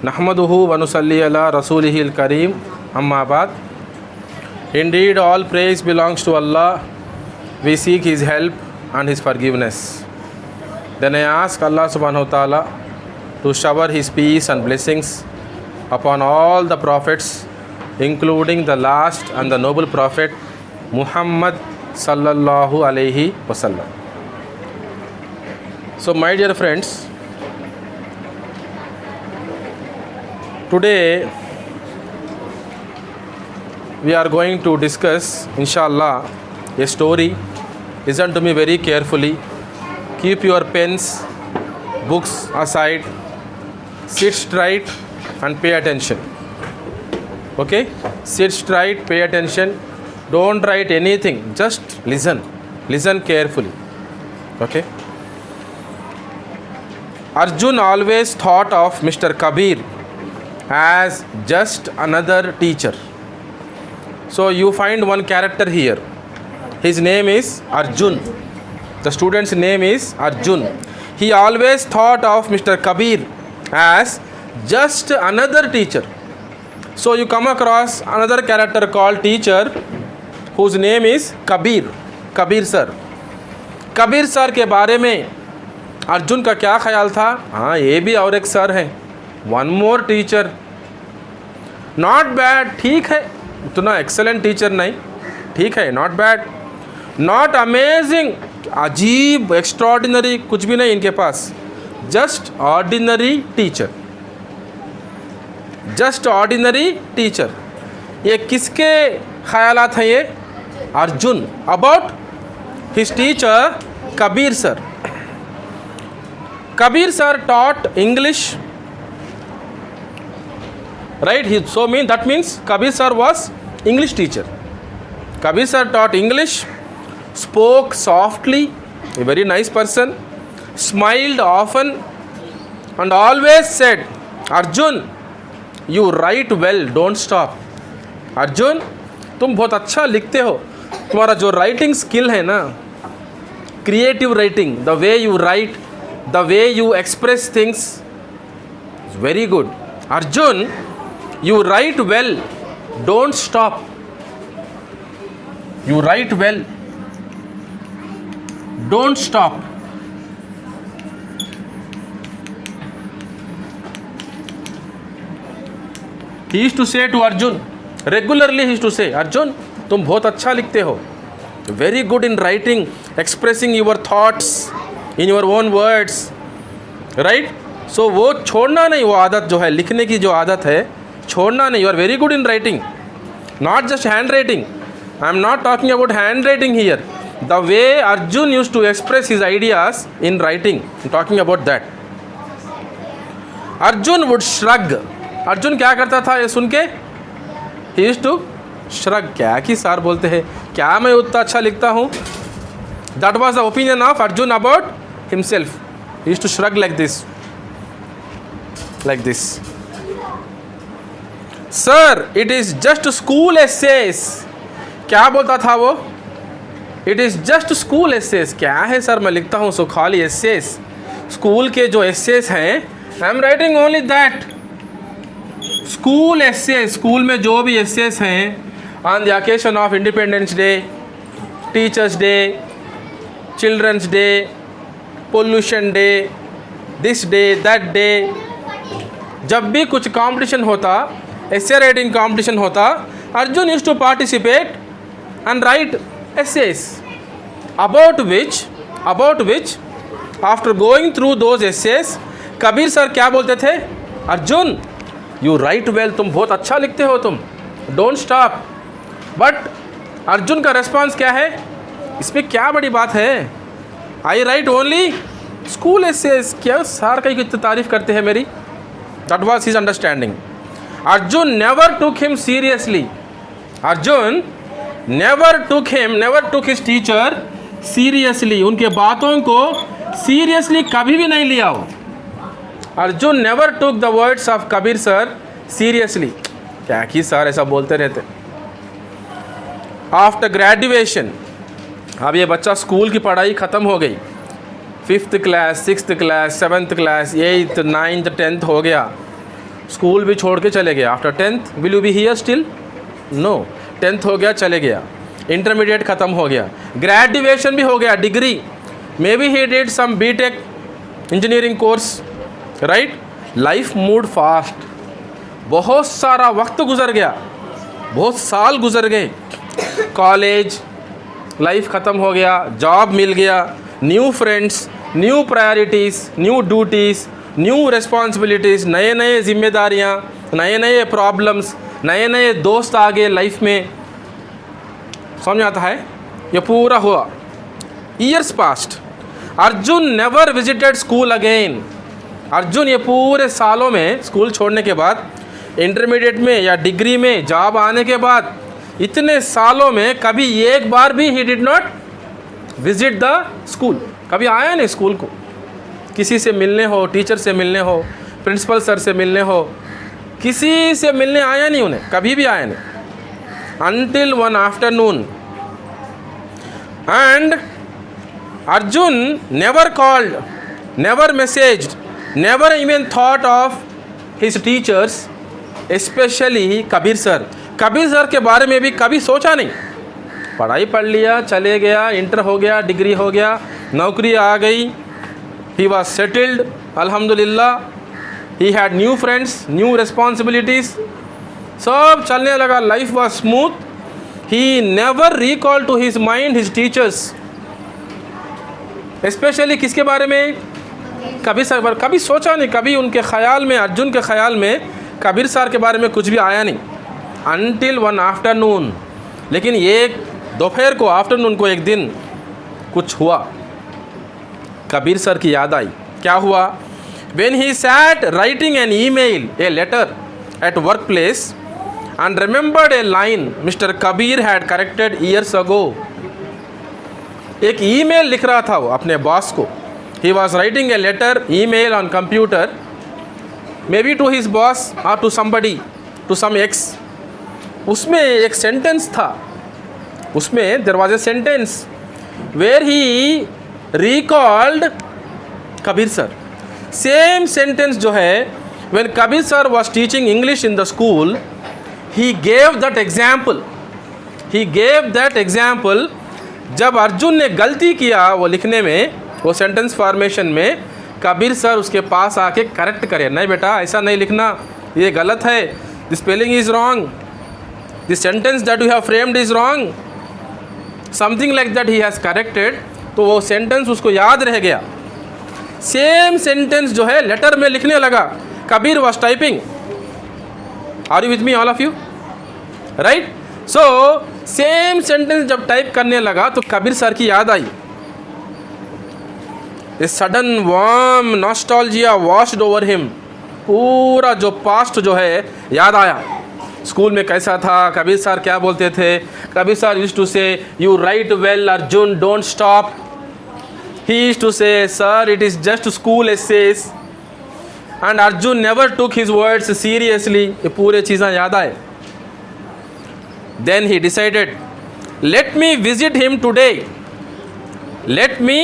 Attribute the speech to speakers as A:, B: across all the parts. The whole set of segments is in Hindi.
A: नहमदुहु व नुसल्ली अला रसूलिहिल करीम अम्मा बाद. Indeed, all praise belongs to Allah. We seek His help and His forgiveness. Then I ask Allah subhanahu wa ta'ala to shower His peace and blessings upon all the prophets, including the last and the noble prophet Muhammad sallallahu alaihi wasallam. So my dear friends, today we are going to discuss, inshallah, a story. Listen to me very carefully. Keep your pens, books aside. Sit straight and pay attention. Okay? Sit straight, pay attention. Don't write anything. Just listen. Listen carefully. Okay? Arjun always thought of Mr. Kabir as just another teacher. So you find one character here. His name is Arjun. The student's name is Arjun. He always thought of Mr. Kabir as just another teacher. So you come across another character called teacher whose name is Kabir. Kabir sir. Kabir sir के बारे में अर्जुन का क्या ख्याल था? हाँ, ये भी और एक सर है. One more teacher. Not bad. ठीक है, उतना एक्सेलेंट टीचर नहीं, ठीक है, नॉट बैड. नॉट अमेजिंग, अजीब, एक्स्ट्रॉर्डिनरी, कुछ भी नहीं इनके पास. Just ordinary teacher. Just ordinary teacher. ये किसके ख्यालात हैं? ये Arjun. About his teacher Kabir sir. Kabir sir taught English, right? That means Kabir sir was English teacher. Kabir sir taught English, spoke softly, a very nice person, smiled often, and always said, Arjun, you write well, don't stop. Arjun, तुम बहुत अच्छा लिखते हो. तुम्हारा जो राइटिंग स्किल है ना, creative writing, the way you right, the way you express things is very good. Arjun, you write well, don't stop. You write well, don't stop. He used to say to Arjun, regularly he used to say, Arjun, तुम बहुत अच्छा लिखते हो. Very good in writing, expressing your thoughts in your own words, right? So वो छोड़ना नहीं, वो आदत जो है, लिखने की जो आदत है, छोड़ना नहीं. You are very good in writing, not just handwriting. I am not talking about handwriting here. The way Arjun used to express his ideas in writing, I am talking about that. Arjun would shrug. Arjun क्या करता था ये सुन के? He used to shrug. क्या कि सार बोलते हैं, क्या मैं उतना अच्छा लिखता हूँ? That was the opinion of Arjun about himself. He used to shrug like this. Like this. Sir, it is just school essays. क्या बोलता था वो? It is just school essays. क्या है सर, मैं लिखता हूँ सो खाली essays. स्कूल के जो essays हैं, I am writing only that. School essays, school में जो भी essays हैं, on the occasion of Independence Day, Teachers Day, Children's Day, Pollution Day, this day, that day, जब भी कुछ कंपटीशन होता, essay writing competition होता, Arjun used to participate and write essays about which after going through those essays, Kabir sir क्या बोलते थे? अर्जुन, you write well, तुम बहुत अच्छा लिखते हो तुम, don't stop. बट अर्जुन का रेस्पॉन्स क्या है? इसमें क्या बड़ी बात है? आई राइट ओनली स्कूल एसेस. क्या सार कहीं कितनी तारीफ करते हैं मेरी? That was his understanding. Arjun never took him seriously. Arjun never took his teacher seriously. उनके बातों को सीरियसली कभी भी नहीं लिया हो. Arjun never took the words of Kabir sir seriously. क्या कि सर ऐसा बोलते रहते. आफ्टर ग्रेजुएशन, अब ये बच्चा स्कूल की पढ़ाई ख़त्म हो गई, 5th class, 6th class, 7th class, 8th, 9th, 10th हो गया. स्कूल भी छोड़ के चले गया। After 10th will you be here still? No. 10th हो गया, चले गया। इंटरमीडिएट ख़त्म हो गया, ग्रेजुएशन भी हो गया, degree, may be he did some BTech engineering course, right. Life moved fast, बहुत सारा वक्त गुजर गया, बहुत साल गुजर गए, कॉलेज लाइफ ख़त्म हो गया, जॉब मिल गया, new friends, new priorities, new duties, new responsibilities, नए नए जिम्मेदारियाँ, नए नए प्रॉब्लम्स, नए नए दोस्त आ गए लाइफ में। समझ आता है? ये पूरा हुआ। Years past, Arjun never visited school again. Arjun ये पूरे सालों में, स्कूल छोड़ने के बाद, इंटरमीडिएट में या डिग्री में, जॉब आने के बाद, इतने सालों में कभी एक बार भी he did not visit the school. कभी आया नहीं स्कूल को, किसी से मिलने हो, टीचर से मिलने हो, प्रिंसिपल सर से मिलने हो, किसी से मिलने आया नहीं उन्हें, कभी भी आया नहीं। Until one afternoon, and Arjun never called, never messaged, never even thought of his teachers, specially Kabir sir. Kabir sir के बारे में भी कभी सोचा नहीं। पढ़ाई पढ़ लिया, चले गया, इंटर हो गया, डिग्री हो गया, नौकरी आ गई, ही वॉज सेटल्ड, अल्हम्दुलिल्लाह, he had new friends, new responsibilities, सब चलने लगा, life was smooth. He never recall to his mind his teachers, specially किसके बारे में? कबीर सर पर कभी सोचा नहीं, कभी उनके ख्याल में, अर्जुन के ख्याल में कबीर सर के बारे में कुछ भी आया नहीं। अनटिल वन आफ्टरनून, लेकिन एक दोपहर को, आफ्टरनून को एक दिन कुछ हुआ, कबीर सर की याद आई। क्या हुआ? When he sat writing an email, a letter at workplace, and remembered a line Mr. Kabir had corrected years ago. एक ईमेल लिख रहा था वो अपने बॉस को। He was writing a letter, email on computer, maybe to his boss or to somebody, to some ex. उसमें एक सेंटेंस था, उसमें there was a sentence where he recalled Kabir sir. Same sentence जो है, when Kabir sir was teaching English in the school, he gave that example. He gave that example. जब अर्जुन ने गलती किया वो लिखने में, वो सेंटेंस फॉर्मेशन में, कबीर सर उसके पास आके करेक्ट करे, नहीं बेटा ऐसा नहीं लिखना, ये गलत है, the spelling is wrong, the sentence that you have framed is wrong, something like that he has corrected. तो वो सेंटेंस उसको याद रह गया। सेम सेंटेंस जो है लेटर में लिखने लगा, Kabir was typing. Are you with me all of you? Right. So same sentence जब टाइप करने लगा तो कबीर सर की याद आई। A sudden warm nostalgia washed over him. पूरा जो पास्ट जो है याद आया। स्कूल में कैसा था, कबीर सर क्या बोलते थे। कबीर सर यूज्ड टू से, you right well Arjun, don't stop. He used to say, sir, it is just school essays. And Arjun never took his words seriously. ये पूरे चीज़ें याद आए। Then he decided, let me visit him today. Let me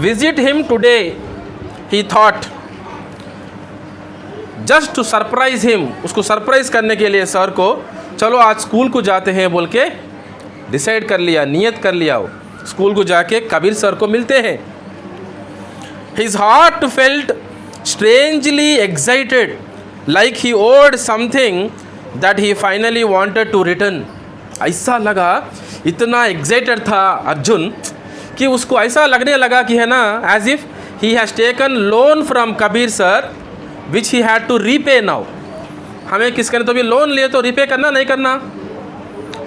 A: visit him today. He thought, just to surprise him. उसको सरप्राइज करने के लिए सर को, चलो आज स्कूल को जाते हैं बोल के डिसाइड कर लिया, नियत कर लिया। वो स्कूल को जाके कबीर सर को मिलते हैं। His heart felt strangely excited, like he owed something that he finally wanted to return. ऐसा लगा, इतना एक्साइटेड था अर्जुन कि उसको ऐसा लगने लगा कि है ना, as if he has taken loan from Kabir sir which he had to repay now. हमें किसके ने तो भी लोन लिए तो रीपे करना नहीं करना,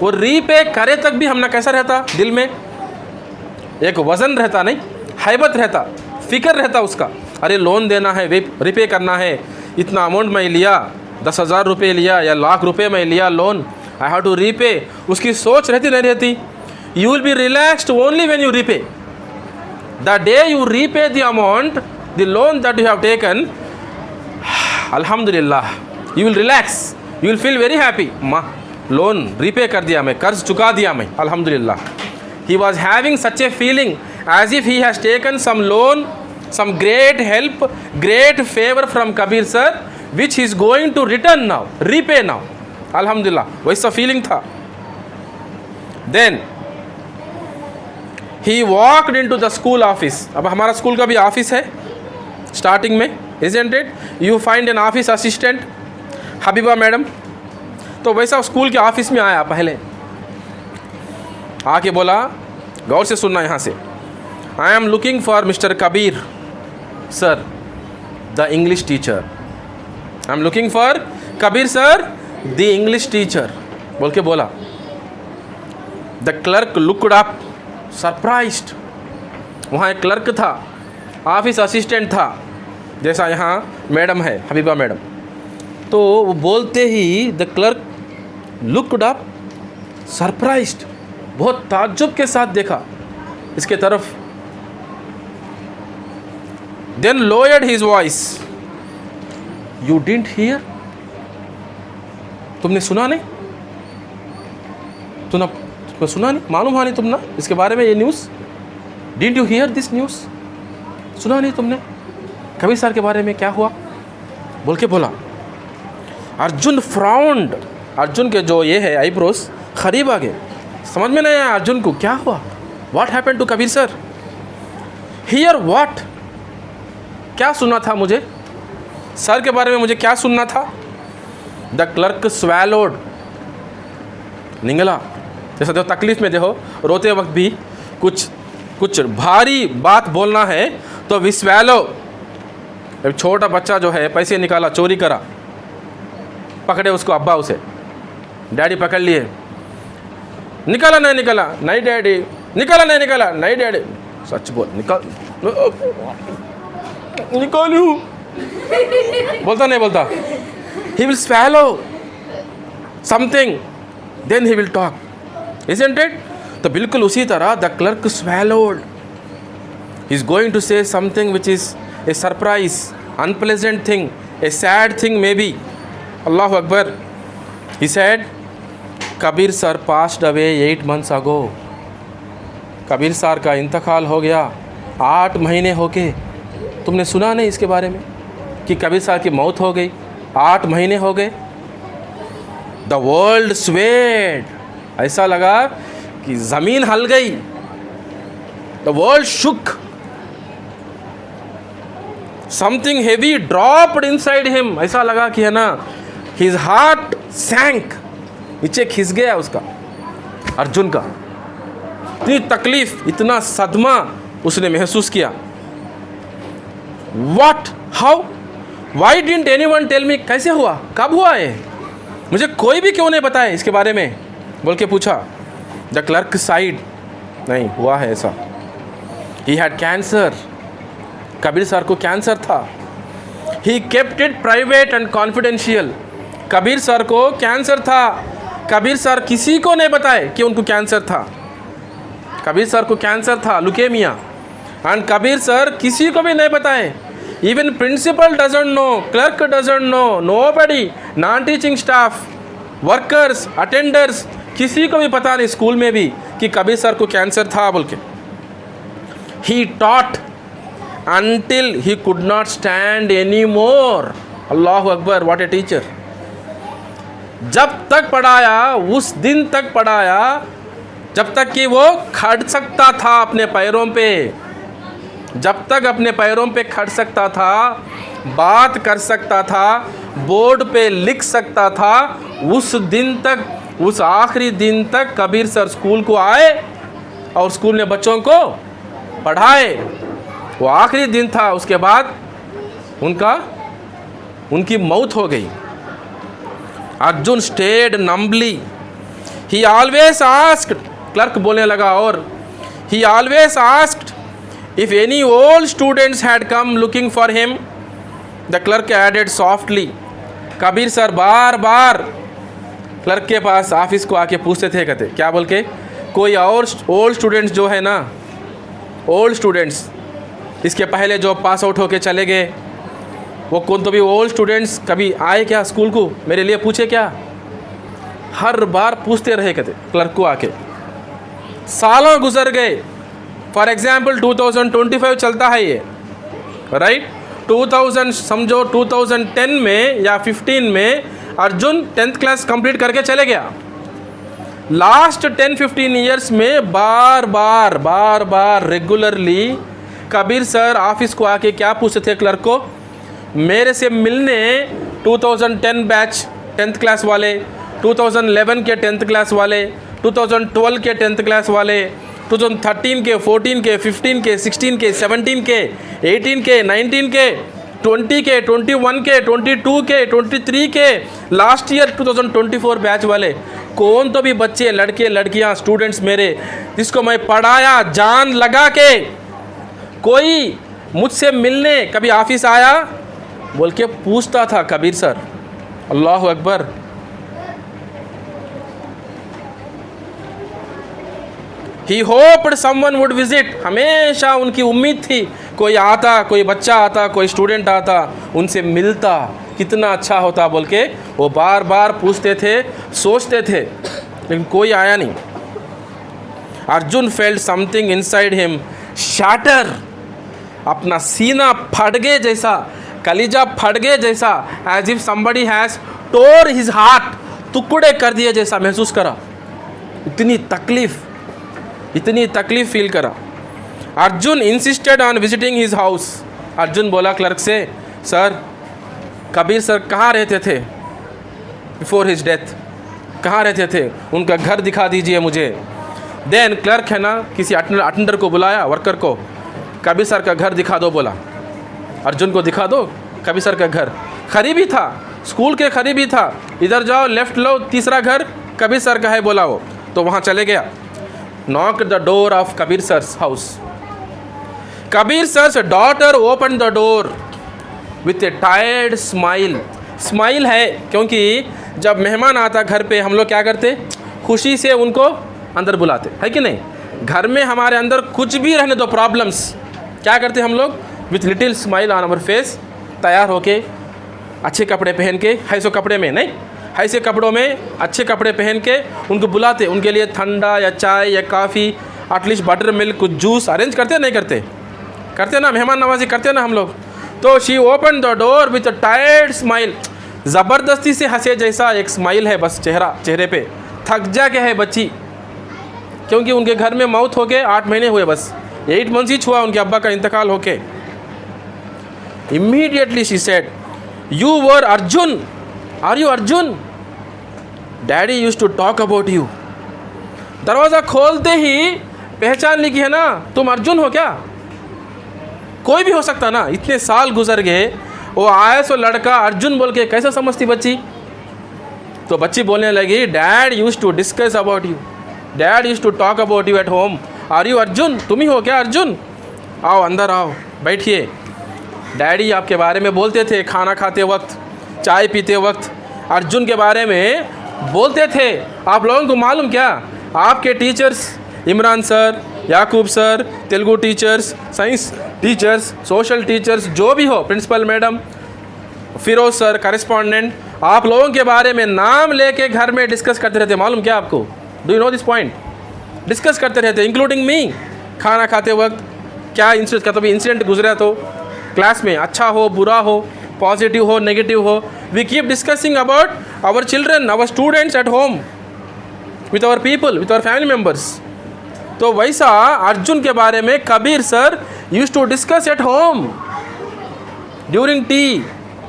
A: वो रीपे करे तक भी हमने कैसा रहता, दिल में एक वज़न रहता, नहीं हैबत रहता, फिक्र रहता उसका। अरे लोन देना है, रिपे करना है, इतना अमाउंट मैं लिया, 10,000 रुपये लिया या लाख रुपए मैं लिया loan, I have to repay. उसकी सोच रहती नहीं रहती। You will be relaxed only when you repay. The day you repay the amount, the loan that you have taken, अल्हम्दुलिल्लाह you will relax, you will feel very happy. माँ लोन रीपे कर दिया मैं, कर्ज चुका दिया मैं, अल्हम्दुलिल्लाह। He was having such a feeling as if he has taken some loan, some great help, great favor from Kabir sir, which he is going to return now, repay now. अल्हम्दुलिल्लाह, वैसा फीलिंग था। Then he walked into the school office. अब हमारा स्कूल का भी ऑफिस है स्टार्टिंग में, isn't it? You find an office assistant, Habiba madam. तो वैसा स्कूल के ऑफिस में आया, पहले आके बोला, गौर से सुनना यहाँ से, I am looking for mister Kabir sir, the English teacher. I am looking for Kabir sir, the English teacher बोल के बोला। The clerk looked up surprised. वहाँ एक क्लर्क था, ऑफिस असिस्टेंट था, जैसा यहाँ मैडम है, हबीबा मैडम। तो वो बोलते ही the clerk looked up surprised, बहुत ताज्जुब के साथ देखा इसके तरफ। Then lowered his voice, you didn't hear? तुमने सुना नहीं? तुमने सुना नहीं, मालूम हुआ नहीं तुम ना इसके बारे में, ये news? Didn't you here this news? सुना नहीं तुमने कबीर सर के बारे में क्या हुआ? बोल के बोला। अर्जुन फ्राउंड, अर्जुन के जो ये है आईब्रोज करीब आ गए, समझ में नहीं आया अर्जुन को क्या हुआ। What happened to Kabir sir? Hear what? क्या सुनना था मुझे सर के बारे में, मुझे क्या सुनना था? द क्लर्क स्वैलोड, निगला। जैसा देखो तकलीफ में देखो, रोते वक्त भी कुछ भारी बात बोलना है तो वी स्वैलो। एक छोटा बच्चा जो है पैसे निकाला, चोरी करा, पकड़े उसको अब्बा, उसे डैडी पकड़ लिए, निकाला नहीं निकाला, नहीं डैडी, निकाला नहीं निकाला, नहीं डैडी, सच बोल, निकालू, बोलता नहीं बोलता। He will swallow something, then he will talk, isn't it? तो बिल्कुल उसी तरह the clerk swallowed, he is going to say something which is a surprise, unpleasant thing, a sad thing maybe. Allahu Akbar. He said, Kabir sir passed away 8 months ago. Kabir sir का इंतकाल हो गया 8 महीने हो गए। तुमने सुना नहीं इसके बारे में कि कबीर सर की मौत हो गई, 8 महीने हो गए। द वर्ल्ड स्वेड, ऐसा लगा कि ज़मीन हल गई। The world shook, something heavy dropped inside him, ऐसा लगा कि है ना, हिज हार्ट सैंक, नीचे खिस गया उसका, अर्जुन का। इतनी तकलीफ, इतना सदमा उसने महसूस किया। What, how, why didn't anyone tell me? कैसे हुआ, कब हुआ ये, मुझे कोई भी क्यों नहीं बताया इसके बारे में, बोल के पूछा। द क्लर्क साइड, नहीं हुआ है ऐसा। He had cancer, Kabir sir को कैंसर था। He kept it private and confidential, Kabir sir को कैंसर था, कबीर सर किसी को नहीं बताए कि उनको कैंसर था। कबीर सर को कैंसर था, लुकेमिया, एंड कबीर सर किसी को भी नहीं बताए। Even principal doesn't know, clerk doesn't know, nobody, non teaching staff, workers, attenders, किसी को भी पता नहीं स्कूल में भी कि कबीर सर को कैंसर था बोल के। He taught until he could not stand anymore. अल्लाहु अकबर, व्हाट ए टीचर। जब तक पढ़ाया, उस दिन तक पढ़ाया जब तक कि वो खड़ सकता था अपने पैरों पे, जब तक अपने पैरों पे खड़ सकता था, बात कर सकता था, बोर्ड पे लिख सकता था, उस दिन तक, उस आखिरी दिन तक कबीर सर स्कूल को आए और स्कूल में बच्चों को पढ़ाए। वो आखिरी दिन था, उसके बाद उनकी मौत हो गई। Arjun stayed numbly, he always asked, clerk बोलने लगा, और he always asked if any old students had come looking for him. The clerk added softly, Kabir sir बार बार क्लर्क के पास ऑफिस को आके पूछते थे, कहते क्या बोल के, कोई और ओल्ड स्टूडेंट्स जो है ना, ओल्ड स्टूडेंट्स इसके पहले जो पास आउट होके चले गए, वो कौन तो भी ओल्ड स्टूडेंट्स कभी आए क्या स्कूल को, मेरे लिए पूछे क्या? हर बार पूछते रहे कहते क्लर्क को आके। सालों गुजर गए। फॉर एग्जाम्पल 2025 चलता है ये, राइट? 2000 समझो 2010 में या 15 में अर्जुन 10th क्लास कंप्लीट करके चले गया। लास्ट 10-15 ईयर्स में बार बार रेगुलरली कबीर सर ऑफिस को आके क्या पूछते थे क्लर्क को, मेरे से मिलने 2010 बैच 10th क्लास वाले, 2011 के 10th क्लास वाले, 2012 के 10th क्लास वाले, 2013 के, 14 के, 15 के, 16 के, 17 के, 18 के, 19 के, 20 के, 21 के, 22 के, 23 के, लास्ट ईयर 2024 बैच वाले, कौन तो भी बच्चे, लड़के लड़कियां, स्टूडेंट्स मेरे जिसको मैं पढ़ाया जान लगा के, कोई मुझसे मिलने कभी ऑफिस आया बोल के पूछता था Kabir sir. Allah Akbar. He hoped someone would visit, हमेशा उनकी उम्मीद थी कोई आता, कोई बच्चा आता, कोई स्टूडेंट आता, उनसे मिलता, कितना अच्छा होता बोल के वो बार बार पूछते थे, सोचते थे, लेकिन कोई आया नहीं। Arjun felt something inside him shatter, अपना सीना फट गए जैसा, कलीजा फट गए जैसा, as if somebody has tore his heart, टुकड़े कर दिए जैसा महसूस करा। इतनी तकलीफ फील करा। Arjun insisted on visiting his house. Arjun बोला क्लर्क से, सर कबीर सर कहाँ रहते थे बिफोर हिज डेथ, कहाँ रहते थे, उनका घर दिखा दीजिए मुझे। देन क्लर्क है ना, किसी अटेंडर को बुलाया, वर्कर को, कबीर सर का घर दिखा दो बोला। अर्जुन को दिखा दो कबीर सर का घर, करीबी था, स्कूल के करीबी था, इधर जाओ लेफ्ट लो, तीसरा घर कबीर सर का है बोला वो, तो वहाँ चले गया। knocked the door of Kabir sir's house. Kabir sir's daughter opened the door with a tired smile. Smile है क्योंकि जब मेहमान आता घर पे हम लोग क्या करते, खुशी से उनको अंदर बुलाते, है कि नहीं। घर में हमारे अंदर कुछ भी रहने दो प्रॉब्लम्स, क्या करते हम लोग, with little smile on our face, तैयार होके अच्छे कपड़े पहन के, ऐसे कपड़े में नहीं, ऐसे कपड़ों में अच्छे कपड़े पहन के उनको बुलाते, उनके लिए ठंडा या चाय या कॉफ़ी, एटलीस्ट बटर मिल्क, कुछ जूस अरेंज करते नहीं करते, करते ना, मेहमान नवाजी करते ना हम लोग। तो she open the door with a tired smile, ज़बरदस्ती से हंसे जैसा एक स्माइल है बस चेहरे पे, थक जा के है बच्ची, क्योंकि उनके घर में मौत हो गए, 8 महीने हुए, बस 8 मंथ्स ही हुआ उनके अब्बा का इंतकाल होके। Immediately she said, you were Arjun, are you Arjun, daddy used to talk about you. दरवाज़ा खोलते ही पहचान ली कि है ना तुम अर्जुन हो क्या, कोई भी हो सकता ना, इतने साल गुजर गए, वो आया सो लड़का अर्जुन बोल के कैसे समझती बच्ची। तो बच्ची बोलने लगी, dad used to discuss about you, dad used to talk about you at home, are you Arjun, तुम ही हो क्या अर्जुन, आओ अंदर आओ बैठिए। डैडी आपके बारे में बोलते थे, खाना खाते वक्त, चाय पीते वक्त अर्जुन के बारे में बोलते थे। आप लोगों को मालूम क्या, आपके teachers Imran sir, Yakub sir, Telugu teachers, science teachers, social teachers, जो भी हो, principal madam, Firoz sir, correspondent, आप लोगों के बारे में नाम लेके घर में डिस्कस करते रहते, मालूम क्या आपको, do you know this point, discuss करते रहते, इंक्लूडिंग मी। खाना खाते वक्त क्या इंसिडेंट, क्या तो भी इंसिडेंट गुजरा तो क्लास में, अच्छा हो बुरा हो, पॉजिटिव हो नेगेटिव हो, we keep discussing about our children, our students at home, with our people, with our family members. तो वैसा अर्जुन के बारे में Kabir sir used to discuss at home, during tea,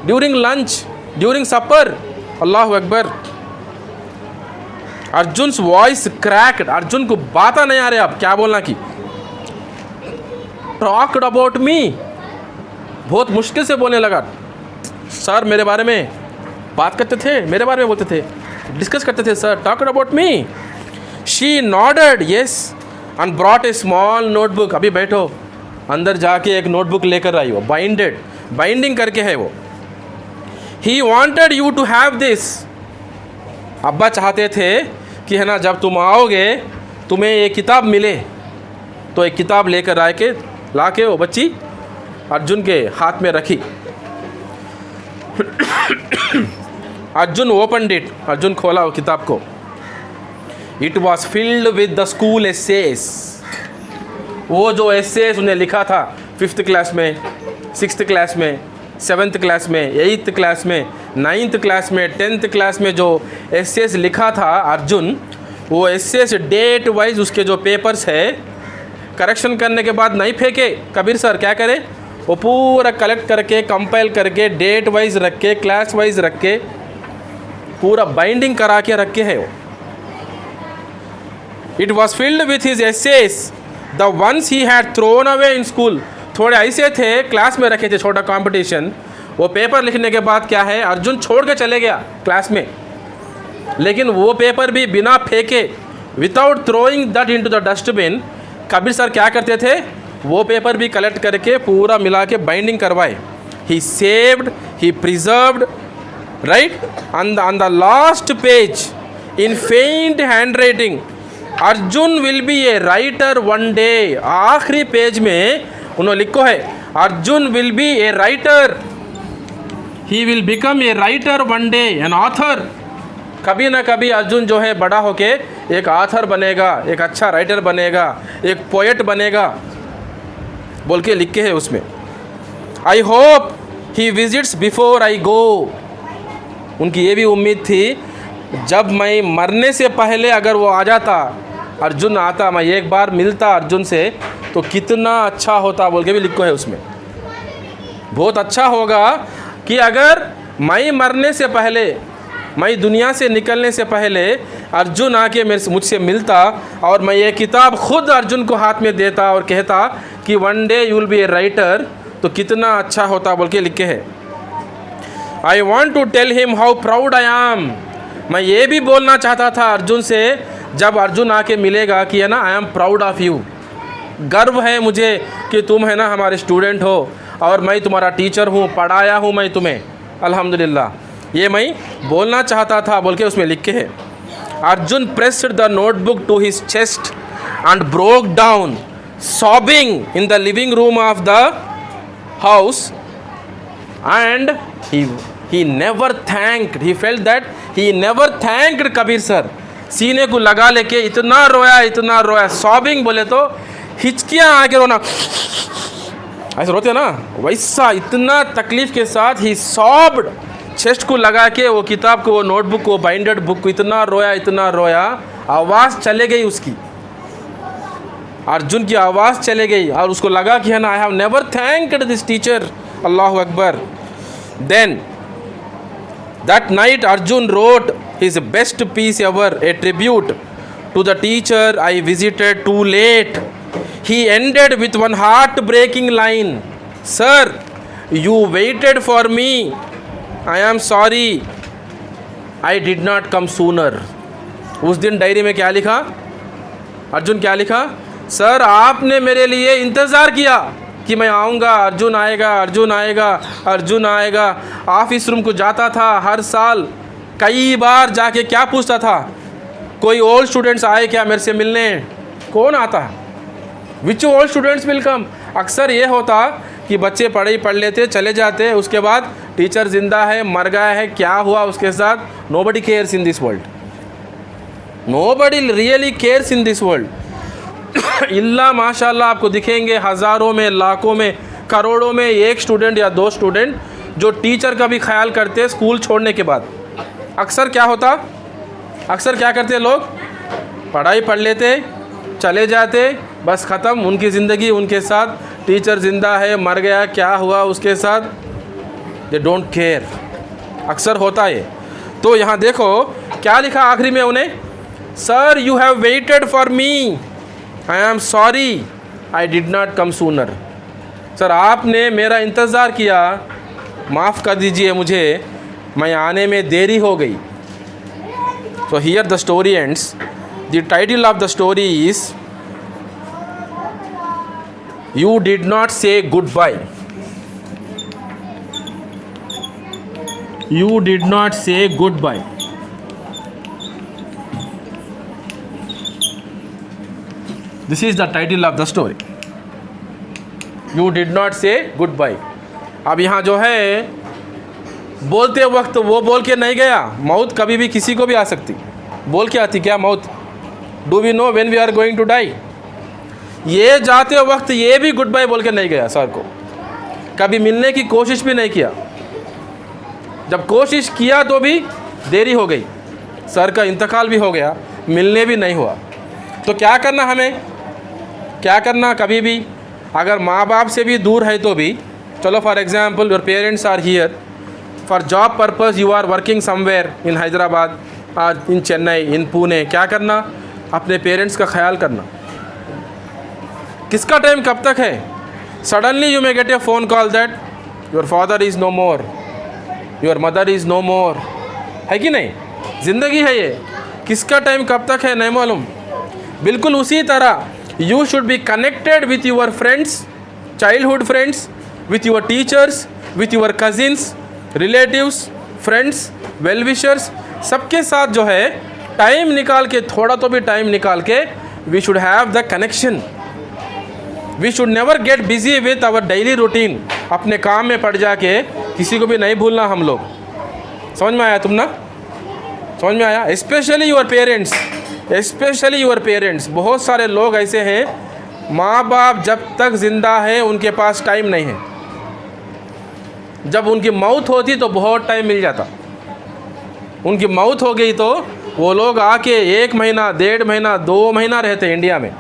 A: during lunch, during supper. अल्लाह अकबर। अर्जुन वॉइस क्रैक्ड, अर्जुन को बात नहीं आ रही, आप क्या बोलना की, टॉक्ड अबाउट मी, बहुत मुश्किल से बोलने लगा। सर मेरे बारे में बात करते थे, मेरे बारे में बोलते थे, डिस्कस करते थे, sir talked about me. She nodded yes and brought a small notebook, अभी बैठो, अंदर जाके एक नोटबुक लेकर आई, वो बाइंडेड, बाइंडिंग करके है वो। He wanted you to have this, अब्बा चाहते थे कि है ना जब तुम आओगे तुम्हें एक किताब मिले, तो एक किताब लेकर आए के ला के वो बच्ची अर्जुन के हाथ में रखी। अर्जुन ओपनड इट, अर्जुन खोला वो किताब को। It was filled with the school essays, वो जो एसेस उन्हें लिखा था 5th क्लास में, 6th क्लास में, 7th क्लास में, 8th क्लास में, 9th क्लास में, 10th क्लास में जो एसेस लिखा था अर्जुन, वो एसेस डेट वाइज उसके जो पेपर्स है करेक्शन करने के बाद नहीं फेंके कबीर सर, क्या करे, वो पूरा कलेक्ट करके कंपाइल करके डेट वाइज रख के क्लास वाइज रख के पूरा बाइंडिंग करा के रखे है वो। It was filled with his essays the ones he had thrown away in school. थोड़े ऐसे थे क्लास में रखे थे, छोटा कंपटीशन, वो पेपर लिखने के बाद क्या है अर्जुन छोड़ के चले गया क्लास में, लेकिन वो पेपर भी बिना फेंके without throwing that into the dustbin, Kabir sir क्या करते थे, वो पेपर भी कलेक्ट करके पूरा मिला के बाइंडिंग करवाए। He saved, he preserved, right, on the last page in faint handwriting, Arjun will be a writer one day. आखिरी पेज में उन्होंने लिखो है Arjun will be a writer, he will become a writer one day, an author. कभी ना कभी अर्जुन जो है बड़ा होके एक ऑथर बनेगा, एक अच्छा राइटर बनेगा, एक पोएट बनेगा बोल के लिखे है उसमें। I hope he visits before I go. उनकी ये भी उम्मीद थी जब मैं मरने से पहले अगर वो आ जाता, अर्जुन आता, मैं एक बार मिलता अर्जुन से तो कितना अच्छा होता बोल के भी लिखो है उसमें। बहुत अच्छा होगा कि अगर मैं मरने से पहले, मैं दुनिया से निकलने से पहले अर्जुन आके मुझसे मिलता और मैं ये किताब खुद अर्जुन को हाथ में देता और कहता कि one day you will be a writer, तो कितना अच्छा होता बोल के लिखे है। I want to tell him how proud I am. मैं ये भी बोलना चाहता था अर्जुन से जब अर्जुन आके मिलेगा कि है ना, I am proud of you, गर्व है मुझे कि तुम है ना हमारे स्टूडेंट हो और मैं तुम्हारा टीचर हूँ, पढ़ाया हूँ मैं तुम्हें, अल्हम्दुलिल्लाह, ये मैं बोलना चाहता था बोल के उसमें लिखे है। Arjun pressed the notebook to his chest and broke down sobbing in the living room of the house, and he never thanked, he felt that he never thanked Kabir sir। सीने को लगा लेके इतना रोया, sobbing बोले तो हिचकियाँ आके रोना, ऐसे रोते ना वैसा, इतना तकलीफ के साथ ही sobbed, चेस्ट को लगा के वो किताब को, वो नोटबुक को, बाइंडेड बुक को इतना रोया, आवाज़ चले गई उसकी, अर्जुन की आवाज़ चले गई और उसको लगा कि है ना, I have never thanked this teacher, अल्लाहु अकबर। Then that night Arjun wrote his best piece ever, a tribute to the teacher I visited too late. He ended with one heartbreaking line, sir you waited for me, I am sorry I did not come sooner. उस दिन डायरी में क्या लिखा, अर्जुन क्या लिखा, सर आपने मेरे लिए इंतज़ार किया कि मैं आऊँगा, अर्जुन आएगा। ऑफिस रूम को जाता था हर साल, कई बार जाके क्या पूछता था, कोई ओल्ड स्टूडेंट्स आए क्या मेरे से मिलने, कौन आता है, विच ओल्ड स्टूडेंट्स विल कम। अक्सर ये होता कि बच्चे पढ़ लेते चले जाते, उसके बाद टीचर ज़िंदा है, मर गया है, क्या हुआ उसके साथ, nobody cares in this world, nobody really cares in this world. इल्ला माशाल्लाह आपको दिखेंगे हज़ारों में, लाखों में, करोड़ों में एक स्टूडेंट या दो स्टूडेंट जो टीचर का भी ख्याल करते स्कूल छोड़ने के बाद। अक्सर क्या होता, अक्सर क्या करते लोग, पढ़ाई पढ़ लेते चले जाते, बस ख़त्म उनकी ज़िंदगी उनके साथ, टीचर ज़िंदा है, मर गया, क्या हुआ उसके साथ, दे डोंट केयर, अक्सर होता है। तो यहाँ देखो क्या लिखा आखिरी में उन्हें, sir you have waited for me, I am sorry I did not come sooner. Sir आपने मेरा इंतज़ार किया, माफ़ कर दीजिए मुझे, मैं आने में देरी हो गई। So here the story ends. The title of the story is you did not say goodbye. You did not say goodbye. This is the title of the story. You did not say goodbye. अब यहाँ जो है बोलते वक्त वो बोल के नहीं गया, मौत कभी भी किसी को भी आ सकती, बोल के आती क्या मौत, do we know when we are going to die. ये जाते वक्त ये भी गुड बाय बोल के नहीं गया सर को, कभी मिलने की कोशिश भी नहीं किया। जब कोशिश किया तो भी देरी हो गई, सर का इंतकाल भी हो गया, मिलने भी नहीं हुआ। तो क्या करना हमें, क्या करना? कभी भी अगर माँ बाप से भी दूर है तो भी, चलो for example your parents are here for job purpose, you are working somewhere in Hyderabad, in Chennai, in Pune, क्या करना? अपने पेरेंट्स का ख्याल करना। किसका टाइम कब तक है? Suddenly you may get a phone call that your father is no more, your mother is no more, है कि नहीं? ज़िंदगी है ये, किसका टाइम कब तक है नहीं मालूम। बिल्कुल उसी तरह you should be connected with your friends, childhood friends, with your teachers, with your cousins, relatives, friends, well wishers, सबके साथ जो है टाइम निकाल के, थोड़ा तो भी टाइम निकाल के, we should have the connection. We should never get busy with our daily routine. अपने काम में पड़ जाके किसी को भी नहीं भूलना हम लोग। समझ में आया तुम ना? समझ में आया? Specially your parents, specially your parents. बहुत सारे लोग ऐसे हैं, माँ बाप जब तक ज़िंदा है उनके पास टाइम नहीं है, जब उनकी मौत होती तो बहुत टाइम मिल जाता। उनकी मौत हो गई तो वो लोग आके 1 महीना, 1.5 महीना, 2 महीना रहते इंडिया में।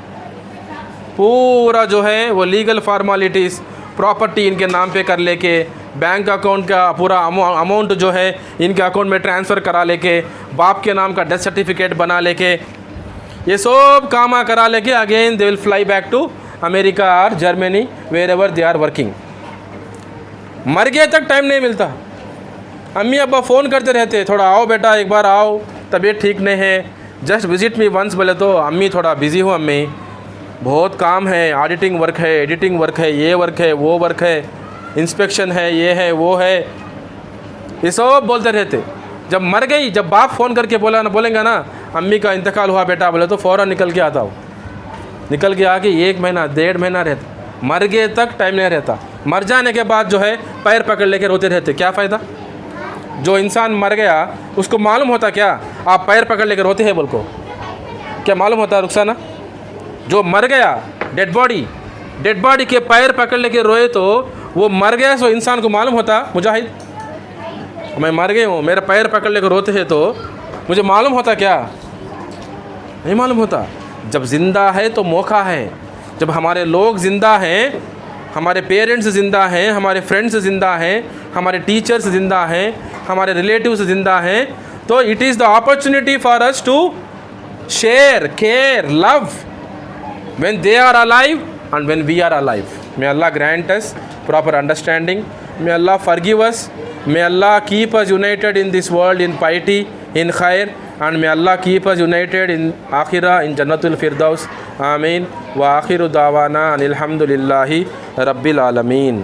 A: पूरा जो है वो लीगल फॉर्मेलिटीज़, प्रॉपर्टी इनके नाम पे कर लेके, बैंक अकाउंट का पूरा अमाउंट जो है इनके अकाउंट में ट्रांसफ़र करा लेके, बाप के नाम का डेथ सर्टिफिकेट बना लेके, ये सब काम करा लेके again they will fly back to America और Germany, wherever they are working. मर गए तक टाइम नहीं मिलता। अम्मी अब्बा फ़ोन करते रहते, थोड़ा आओ बेटा, एक बार आओ, तबीयत ठीक नहीं है, जस्ट विज़िट मी वंस। बोले तो अम्मी थोड़ा बिज़ी हूँ अम्मी, बहुत काम है, ऑडिटिंग वर्क है, एडिटिंग वर्क है, ये वर्क है, वो वर्क है, इंस्पेक्शन है, ये है, वो है, ये सब बोलते रहते। जब मर गई, जब बाप फ़ोन करके बोलेंगे ना अम्मी का इंतकाल हुआ बेटा, बोले तो फ़ौरन निकल के आता हूँ। निकल के आके 1 महीना, 1.5 महीना रहता। मर गए तक टाइम नहीं रहता। मर जाने के बाद जो है पैर पकड़ लेके रोते रहते। क्या फ़ायदा? जो इंसान मर गया उसको मालूम होता क्या आप पैर पकड़ लेके रोते हैं बोल को? क्या मालूम होता रुखसाना? जो मर गया, डेड बॉडी के पैर पकड़ लेके रोए तो वो मर गया, सो इंसान को मालूम होता मुजाहिद मैं मर गई हूँ, मेरा पैर पकड़ लेकर रोते हैं तो मुझे मालूम होता क्या? नहीं मालूम होता। जब ज़िंदा है तो मौका है। जब हमारे लोग ज़िंदा हैं, हमारे पेरेंट्स ज़िंदा हैं, हमारे फ्रेंड्स ज़िंदा हैं, हमारे टीचर्स ज़िंदा हैं, हमारे रिलेटिव्स ज़िंदा हैं, तो it is the opportunity for us to share, care, love when they are alive and when we are alive. May Allah grant us proper understanding. May Allah forgive us. May Allah keep us united in this world in piety, in khair, and may Allah keep us united in akhirah, in Jannatul Firdaus. Ameen. Wa akhiru dawana anil hamdulillahi rabbil alameen.